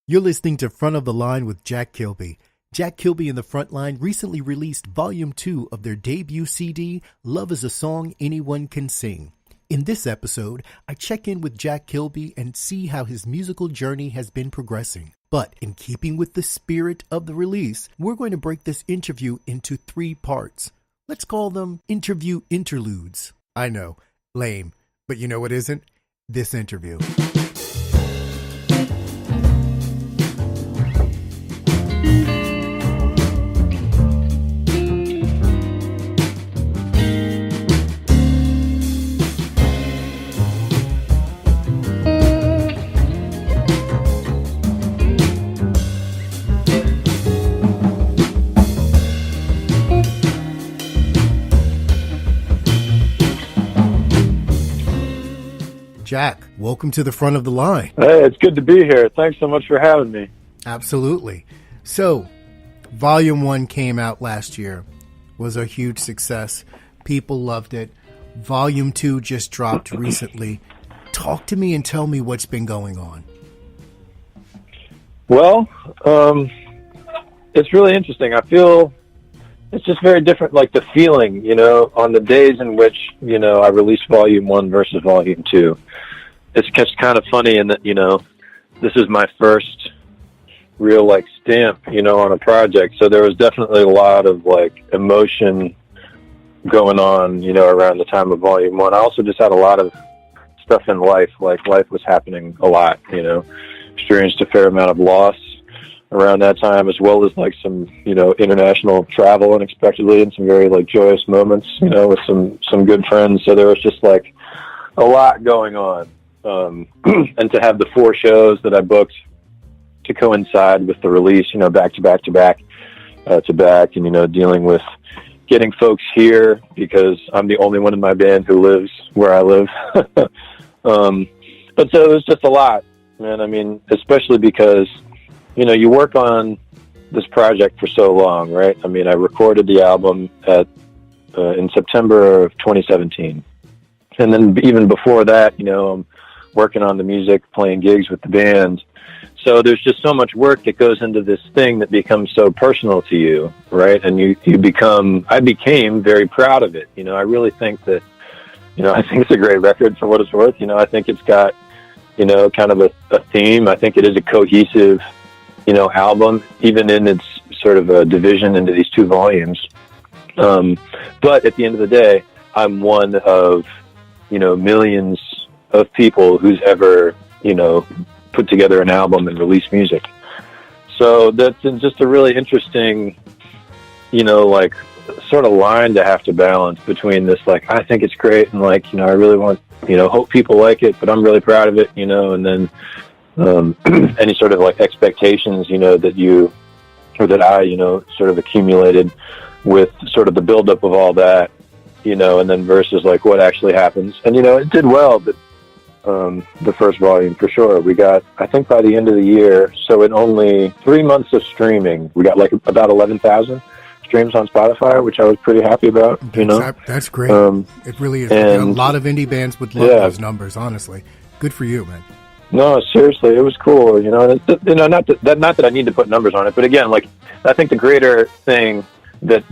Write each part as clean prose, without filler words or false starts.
You're listening to Front of the Line with Jack Kilby. Jack Kilby and the Front Line recently released Volume 2 of their debut CD, Love is a Song Anyone Can Sing. In this episode, I check in with Jack Kilby and see how his musical journey has been progressing. But in keeping with the spirit of the release, we're going to break this interview into 3 parts. Let's call them interview interludes. I know, lame, but you know what isn't? This interview. Jack, welcome to the Front of the Line. Hey, it's good to be here. Thanks so much for having me. Absolutely. So, Volume 1 came out last year, was a huge success. People loved it. Volume 2 just dropped recently. Talk to me and tell me what's been going on. Well, it's really interesting. I feel it's just very different, like the feeling, on the days in which, I released Volume 1 versus Volume 2. It's just kind of funny in that, this is my first real, stamp, on a project. So there was definitely a lot of, emotion going on, around the time of Volume 1. I also just had a lot of stuff in life. Life was happening a lot, experienced a fair amount of loss around that time, as well as some international travel unexpectedly, and some very joyous moments with some good friends. So there was just a lot going on, and to have the 4 shows that I booked to coincide with the release, back to back to back to back, and dealing with getting folks here because I'm the only one in my band who lives where I live. But so it was just a lot, man. I mean, especially because you work on this project for so long, right? I mean, I recorded the album in September of 2017. And then even before that, I'm working on the music, playing gigs with the band. So there's just so much work that goes into this thing that becomes so personal to you, right? And I became very proud of it. I really think that, I think it's a great record for what it's worth. I think it's got, kind of a theme. I think it is a cohesive album, even in its sort of a division into these 2 volumes. But at the end of the day, I'm one of, millions of people who's ever, put together an album and released music. So that's just a really interesting, sort of line to have to balance between this, I think it's great, and I really want, hope people like it, but I'm really proud of it, and then any sort of expectations, that I, sort of accumulated with sort of the buildup of all that, and then versus what actually happens. And, it did well, but the first volume for sure. We got, I think by the end of the year, so in only 3 months of streaming, we got about 11,000 streams on Spotify, which I was pretty happy about, That's great. It really is. And a lot of indie bands would love those numbers, honestly. Good for you, man. No, seriously, it was cool. Not that I need to put numbers on it, but again, I think the greater thing that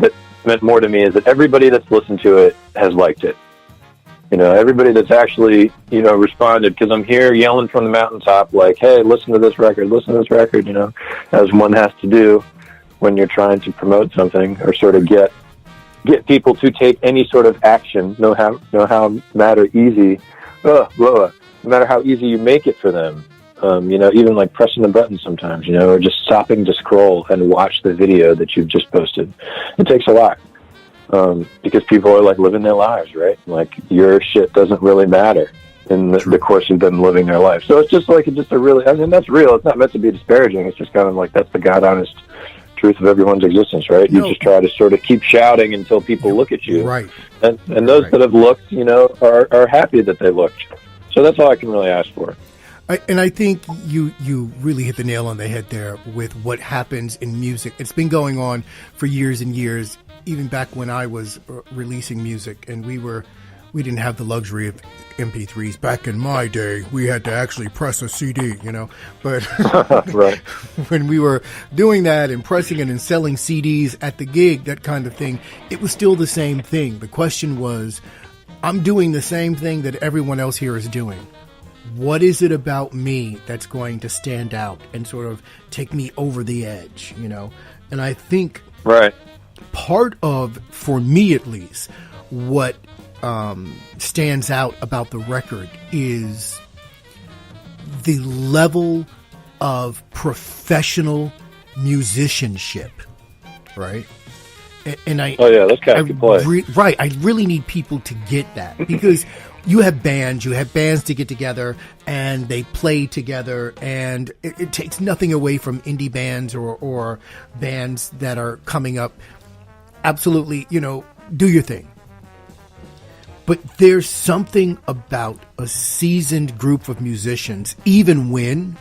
meant more to me is that everybody that's listened to it has liked it. Everybody that's actually, responded, because I'm here yelling from the mountaintop, hey, listen to this record, as one has to do when you're trying to promote something or sort of get people to take any sort of action, no matter how easy you make it for them, even pressing the button sometimes, or just stopping to scroll and watch the video that you've just posted. It takes a lot, because people are living their lives, right? Your shit doesn't really matter in the course of them living their life. So it's just a really, that's real. It's not meant to be disparaging. It's just kind of that's the God honest truth of everyone's existence, right? You just try to sort of keep shouting until people look at you. Right. And those that have looked, are happy that they looked. So that's all I can really ask for. I think you really hit the nail on the head there with what happens in music. It's been going on for years and years, even back when I was releasing music, and we were we didn't have the luxury of MP3s. Back in my day, we had to actually press a CD, but Right. when we were doing that and pressing it and selling CDs at the gig, that kind of thing, it was still the same thing. The question was, I'm doing the same thing that everyone else here is doing. What is it about me that's going to stand out and sort of take me over the edge, And I think Right. part of, for me at least, what stands out about the record is the level of professional musicianship, right? And Those guys can play. Right. I really need people to get that because you have bands to get together and they play together, and it takes nothing away from indie bands or bands that are coming up. Absolutely, do your thing. But there's something about a seasoned group of musicians, even when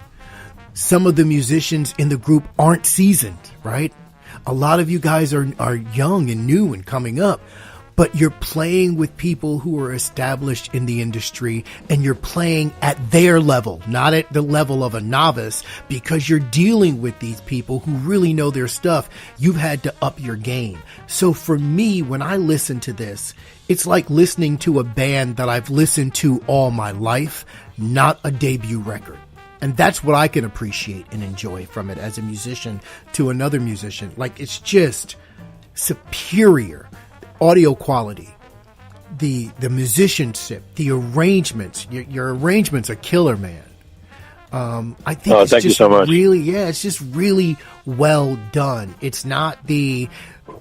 some of the musicians in the group aren't seasoned, right? A lot of you guys are young and new and coming up, but you're playing with people who are established in the industry, and you're playing at their level, not at the level of a novice, because you're dealing with these people who really know their stuff. You've had to up your game. So for me, when I listen to this, it's like listening to a band that I've listened to all my life, not a debut record. And that's what I can appreciate and enjoy from it as a musician to another musician. Like, it's just superior. Audio quality, the musicianship, the arrangements. Your arrangements are killer, man. I think it's thank you just so much. it's just really well done. It's not the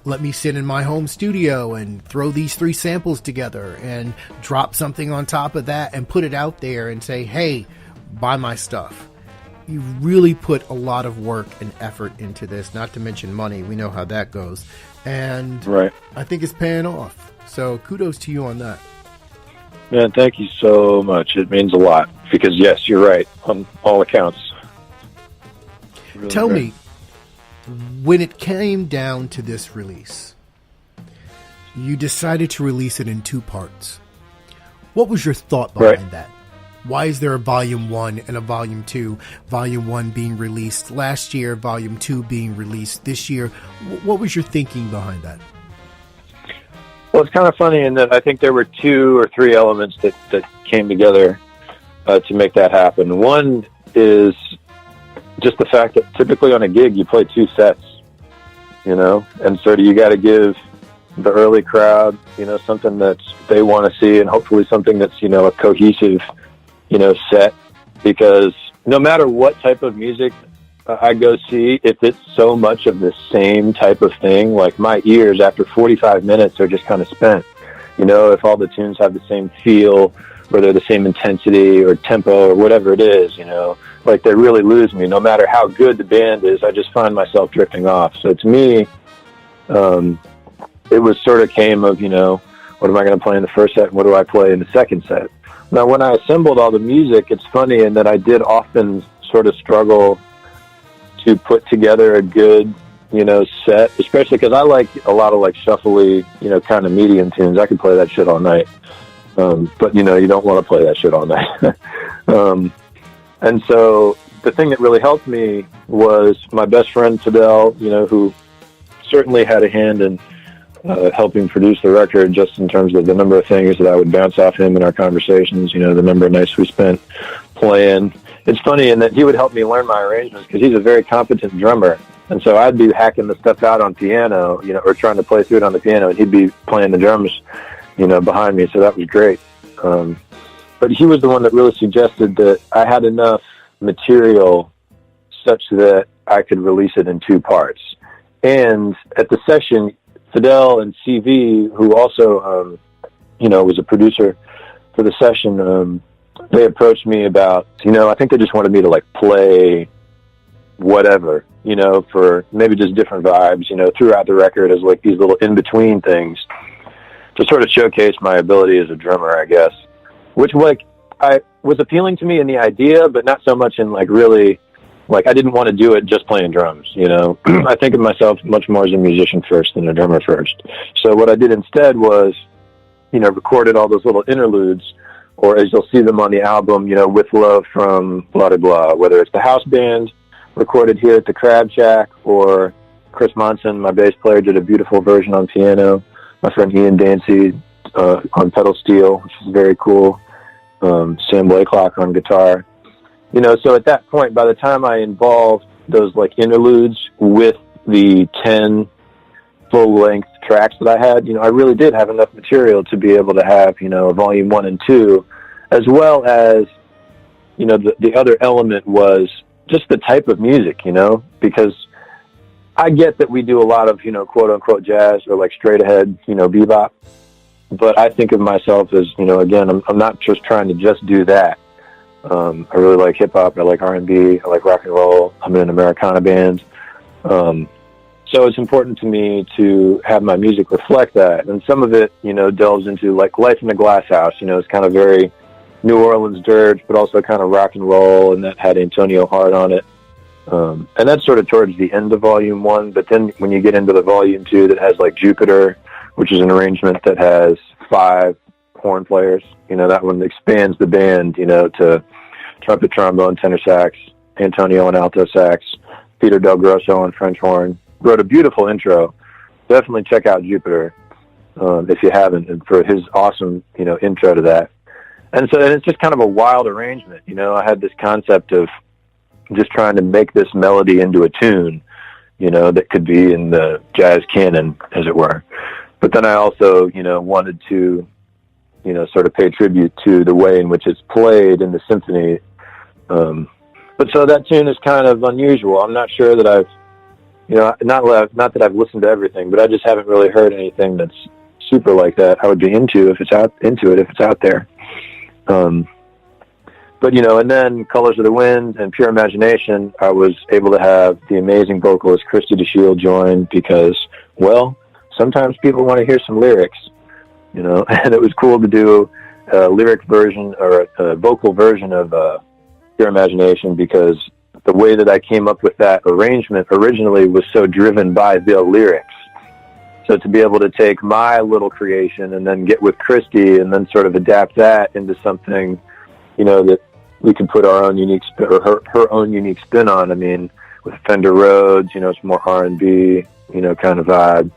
let me sit in my home studio and throw these 3 samples together and drop something on top of that and put it out there and say, hey, buy my stuff. You really put a lot of work and effort into this, not to mention money. We know how that goes. And Right. I think it's paying off. So kudos to you on that. Man, thank you so much. It means a lot because, yes, you're right on all accounts. Really Tell great. me, when it came down to this release, you decided to release it in 2 parts. What was your thought behind that? Why is there a volume 1 and a volume 2? Volume 1 being released last year, volume 2 being released this year. What was your thinking behind that? Well, it's kind of funny in that I think there were 2 or 3 elements that came together to make that happen. One is just the fact that typically on a gig you play 2 sets, and so you got to give the early crowd, something that they want to see, and hopefully something that's, a cohesive, set, because no matter what type of music I go see, if it's so much of the same type of thing, like my ears after 45 minutes are just kind of spent, if all the tunes have the same feel or they're the same intensity or tempo or whatever it is, like they really lose me. No matter how good the band is, I just find myself drifting off. So to me, it was sort of came of, what am I going to play in the first set and what do I play in the second set? Now, when I assembled all the music, it's funny in that I did often sort of struggle to put together a good, set, especially because I like a lot of like shuffly, kind of medium tunes. I could play that shit all night. But, you don't want to play that shit all night. And so the thing that really helped me was my best friend, FOTL, who certainly had a hand in helping produce the record, just in terms of the number of things that I would bounce off him in our conversations, the number of nights we spent playing. It's funny in that he would help me learn my arrangements because he's a very competent drummer. And so I'd be hacking the stuff out on piano, or trying to play through it on the piano, and he'd be playing the drums, behind me. So that was great. But he was the one that really suggested that I had enough material such that I could release it in 2 parts. And at the session, FOTL and CV, who also, was a producer for the session, they approached me about, I think they just wanted me to like play whatever, for maybe just different vibes, throughout the record as like these little in-between things to sort of showcase my ability as a drummer, I guess, which like I was appealing to me in the idea, but not so much in like really, like I didn't want to do it just playing drums, I think of myself much more as a musician first than a drummer first. So what I did instead was recorded all those little interludes, or as you'll see them on the album, With Love from blah, blah, blah, whether it's the house band recorded here at the Crab Shack, or Chris Monson, my bass player, did a beautiful version on piano. My friend Ian Dancy on pedal steel, which is very cool. Sam Blakelock on guitar. So at that point, by the time I involved those like interludes with the 10 full-length tracks that I had, I really did have enough material to be able to have, a volume 1 and 2, as well as, the other element was just the type of music, because I get that we do a lot of, quote-unquote jazz or like straight-ahead, bebop, but I think of myself as, again, I'm not just trying to just do that. I really like hip-hop, I like R&B, I like rock and roll, I'm in an Americana band. So it's important to me to have my music reflect that. And some of it, delves into like Life in a Glasshouse, it's kind of very New Orleans dirge, but also kind of rock and roll, and that had Antonio Hart on it. And that's sort of towards the end of volume 1. But then when you get into the volume 2 that has like Jupiter, which is an arrangement that has 5 horn players, that one expands the band, to trumpet, trombone, tenor sax, Antonio on alto sax, Peter Del Grosso on French horn. Wrote a beautiful intro. Definitely check out Jupiter if you haven't, and for his awesome, intro to that. And so it's just kind of a wild arrangement. I had this concept of just trying to make this melody into a tune, that could be in the jazz canon, as it were. But then I also, wanted to, sort of pay tribute to the way in which it's played in the symphony. But so that tune is kind of unusual. I'm not sure that I've, not that I've listened to everything, but I just haven't really heard anything that's super like that. I would be into if it's out there. But and then Colors of the Wind and Pure Imagination, I was able to have the amazing vocalist Christy DeShield join because, well, sometimes people want to hear some lyrics, and it was cool to do a lyric version or a vocal version of Pure Imagination, because the way that I came up with that arrangement originally was so driven by the lyrics. So to be able to take my little creation and then get with Christy and then sort of adapt that into something, that we can put our own unique spin, or her own unique spin on. I mean, with Fender Rhodes, it's more R&B, kind of vibe.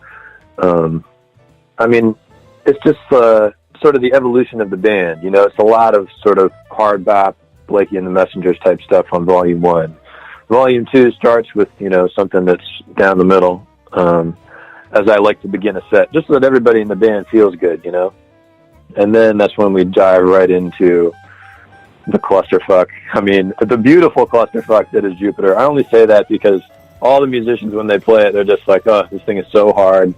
I mean, it's just sort of the evolution of the band. It's a lot of sort of hard bop, Blakey and the Messengers type stuff on volume 1. Volume 2 starts with, something that's down the middle, as I like to begin a set, just so that everybody in the band feels good, And then that's when we dive right into the clusterfuck. I mean, the beautiful clusterfuck that is Jupiter. I only say that because all the musicians, when they play it, they're just like, oh, this thing is so hard.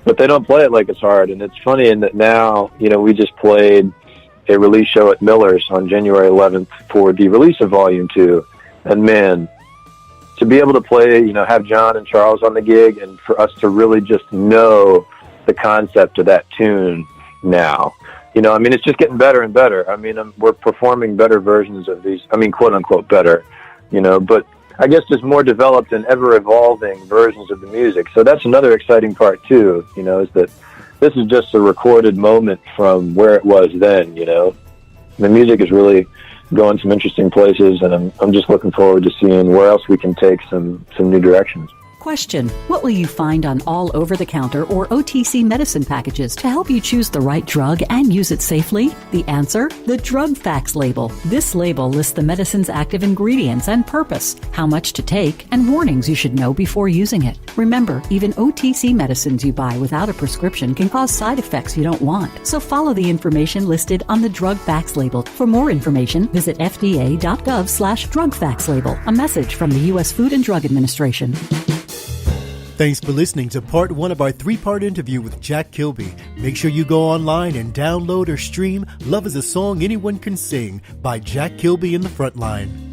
But they don't play it like it's hard. And it's funny in that now, we just played a release show at Miller's on January 11th for the release of Volume 2. And man, to be able to play, have John and Charles on the gig, and for us to really just know the concept of that tune now. I mean, it's just getting better and better. I mean, we're performing better versions of these, quote unquote better, but I guess just more developed and ever evolving versions of the music. So that's another exciting part too, is that this is just a recorded moment from where it was then, The music is really going some interesting places, and I'm just looking forward to seeing where else we can take some new directions. Question: what will you find on all over-the-counter or OTC medicine packages to help you choose the right drug and use it safely? The answer: the drug facts label. This label lists the medicine's active ingredients and purpose, how much to take, and warnings you should know before using it. Remember, even OTC medicines you buy without a prescription can cause side effects you don't want. So follow the information listed on the drug facts label. For more information, visit fda.gov/drug facts label. A message from the U.S. Food and Drug Administration. Thanks for listening to part 1 of our 3-part interview with Jack Kilby. Make sure you go online and download or stream Love Is a Song Anyone Can Sing by Jack Kilby and the Frontline.